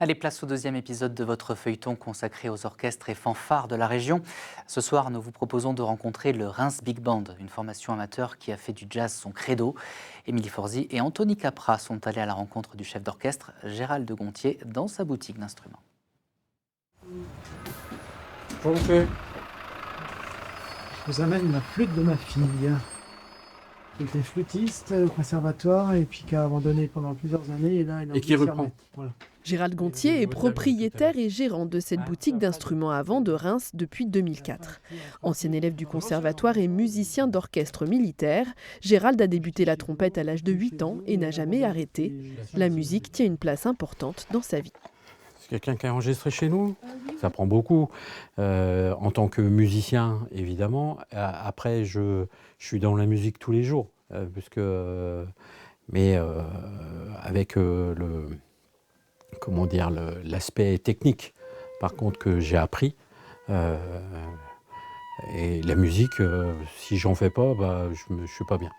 Allez, place au deuxième épisode de votre feuilleton consacré aux orchestres et fanfares de la région. Ce soir, nous vous proposons de rencontrer le Reims Big Band, une formation amateur qui a fait du jazz son credo. Émilie Forzi et Anthony Capra sont allés à la rencontre du chef d'orchestre Gérald de Gontier dans sa boutique d'instruments. Je vous amène la flûte de ma fille. Il était flûtiste au conservatoire et puis qui a abandonné pendant plusieurs années et là il a Et qui reprend. Voilà. Gérald Gontier est propriétaire et gérant de cette boutique d'instruments à vent de Reims depuis 2004. Ancien élève du conservatoire et musicien d'orchestre militaire, Gérald a débuté la trompette à l'âge de 8 ans et n'a jamais arrêté. La musique tient une place importante dans sa vie. C'est quelqu'un qui a enregistré chez nous. Ça prend beaucoup. En tant que musicien, évidemment. Après, je suis dans la musique tous les jours. Mais avec l'aspect technique, par contre, que j'ai appris. Et la musique, si j'en fais pas, je suis pas bien.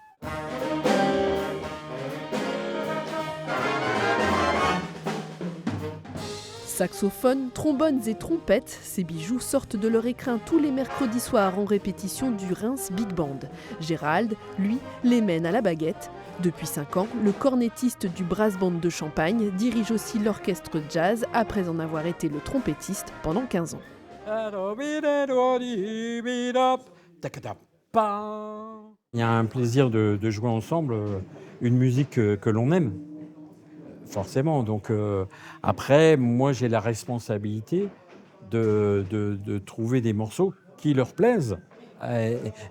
Saxophones, trombones et trompettes, ces bijoux sortent de leur écrin tous les mercredis soirs en répétition du Reims Big Band. Gérald, lui, les mène à la baguette. Depuis 5 ans, le cornettiste du Brass Band de Champagne dirige aussi l'orchestre jazz après en avoir été le trompettiste pendant 15 ans. Il y a un plaisir de jouer ensemble une musique que l'on aime. Forcément. Donc après, moi j'ai la responsabilité de trouver des morceaux qui leur plaisent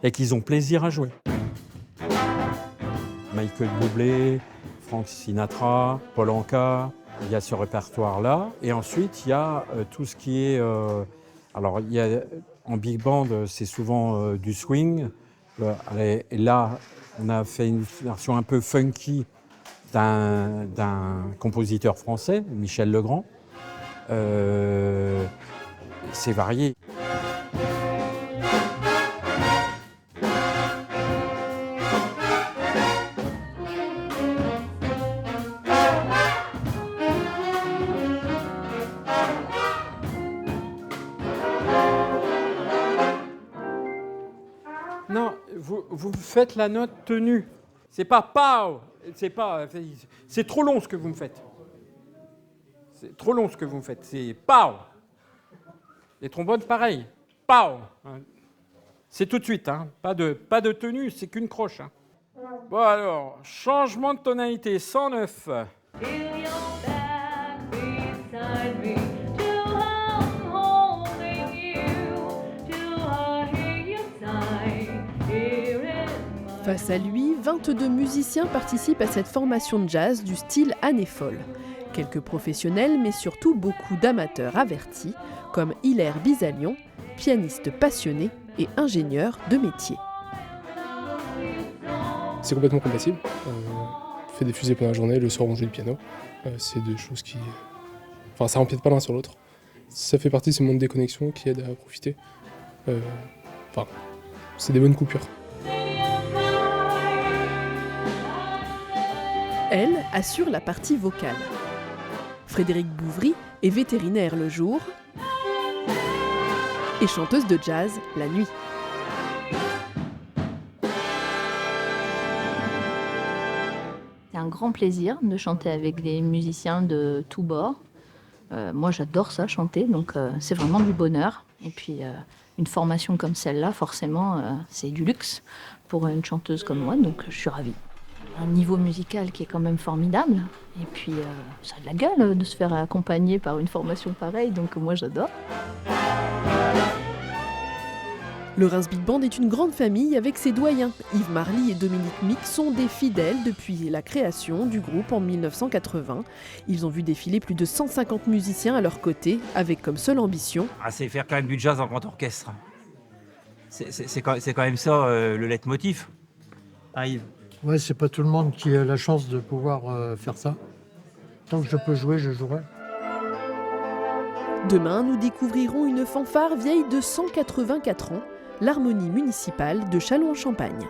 et qu'ils ont plaisir à jouer. Michael Bublé, Frank Sinatra, Paul Anka, il y a ce répertoire-là. Et ensuite, il y a tout ce qui est... alors, il y a, en big band, c'est souvent du swing. Et là, on a fait une version un peu funky d'un compositeur français, Michel Legrand. C'est varié. Non, vous faites la note tenue. C'est pas pow. C'est trop long ce que vous me faites. C'est trop long ce que vous me faites. C'est pow. Les trombones, pareil. Pow. C'est tout de suite, hein. Pas de tenue, c'est qu'une croche. Hein. Bon alors, changement de tonalité, 109. Face à lui, 22 musiciens participent à cette formation de jazz du style Année folle. Quelques professionnels, mais surtout beaucoup d'amateurs avertis, comme Hilaire Bizalion, pianiste passionné et ingénieur de métier. C'est complètement compatible. On fait des fusées pendant la journée, le soir on joue du piano. C'est deux choses qui... Enfin, ça empiète pas l'un sur l'autre. Ça fait partie de ce monde des connexions qui aide à profiter. C'est des bonnes coupures. Elle assure la partie vocale. Frédéric Bouvry est vétérinaire le jour et chanteuse de jazz la nuit. C'est un grand plaisir de chanter avec des musiciens de tous bords. Moi j'adore ça, chanter, donc c'est vraiment du bonheur. Et puis une formation comme celle-là, forcément, c'est du luxe pour une chanteuse comme moi, donc je suis ravie. Un niveau musical qui est quand même formidable. Et puis, ça a de la gueule de se faire accompagner par une formation pareille, donc moi j'adore. Le Reims Big Band est une grande famille avec ses doyens. Yves Marly et Dominique Mick sont des fidèles depuis la création du groupe en 1980. Ils ont vu défiler plus de 150 musiciens à leur côté, avec comme seule ambition... c'est faire quand même du jazz en grand orchestre. C'est quand même ça le leitmotiv. Ah, Yves. Ouais, c'est pas tout le monde qui a la chance de pouvoir faire ça. Tant que je peux jouer, je jouerai. Demain, nous découvrirons une fanfare vieille de 184 ans, l'Harmonie municipale de Châlons-en-Champagne.